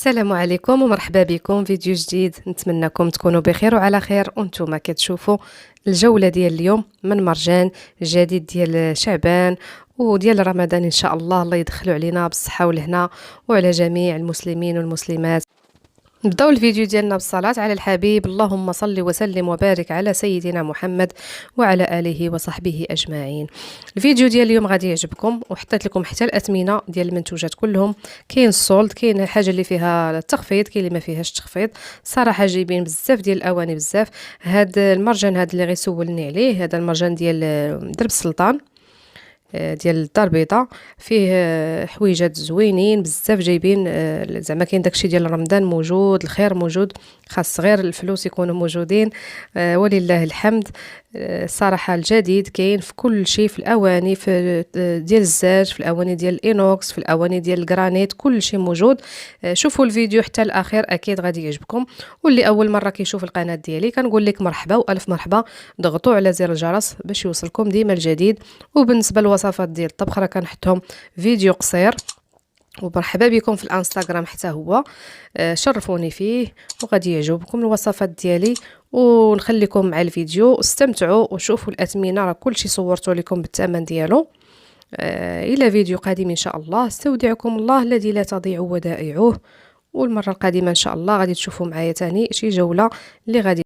السلام عليكم ومرحبا بكم فيديو جديد. نتمنىكم تكونوا بخير وعلى خير وانتم كتشوفوا الجولة ديال اليوم من مرجان جديد ديال شعبان وديال رمضان ان شاء الله. الله يدخلوا علينا بالصحة والهنا وعلى جميع المسلمين والمسلمات. نبداو الفيديو ديالنا بالصلاة على الحبيب، اللهم صل وسلم وبارك على سيدنا محمد وعلى آله وصحبه أجمعين. الفيديو ديال اليوم غادي يعجبكم، وحطيت لكم حتى الأثمنة ديال المنتوجات كلهم. كاين السولد، كاين الحاجة اللي فيها التخفيض، كاين اللي ما فيهاش تخفيض. صراحة جايبين بزاف ديال الأواني بزاف. هاد المرجان هاد اللي غيسولني عليه، هذا المرجان ديال درب السلطان، ديال الدار البيضاء. فيه حويجات زوينين بزاف جايبين. زعما كاين داكشي ديال رمضان موجود، الخير موجود، خاص غير الفلوس يكونوا موجودين. ولله الحمد. الصراحه الجديد كاين في كل شيء، في الاواني، في ديال الزاج، في الاواني ديال الانوكس، في الاواني ديال الجرانيت، كل شيء موجود. شوفوا الفيديو حتى الاخير، اكيد غادي يعجبكم. واللي اول مره كيشوف القناه ديالي كنقول لك مرحبا والف مرحبا. ضغطوا على زر الجرس باش يوصلكم ديما الجديد. وبالنسبه للوصفات ديال الطبخ راه كنحطهم فيديو قصير. ومرحبا بكم في الانستغرام حتى هو. شرفوني فيه وغادي يعجبكم الوصفات ديالي. ونخليكم مع الفيديو، استمتعوا وشوفوا الاثمنه، راه كلشي صورته لكم بالثمن ديالو. الى فيديو قادم ان شاء الله. استودعكم الله الذي لا تضيع ودائعه. والمره القادمه ان شاء الله غادي تشوفوا معايا تاني شي جوله اللي غادي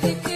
ذكرى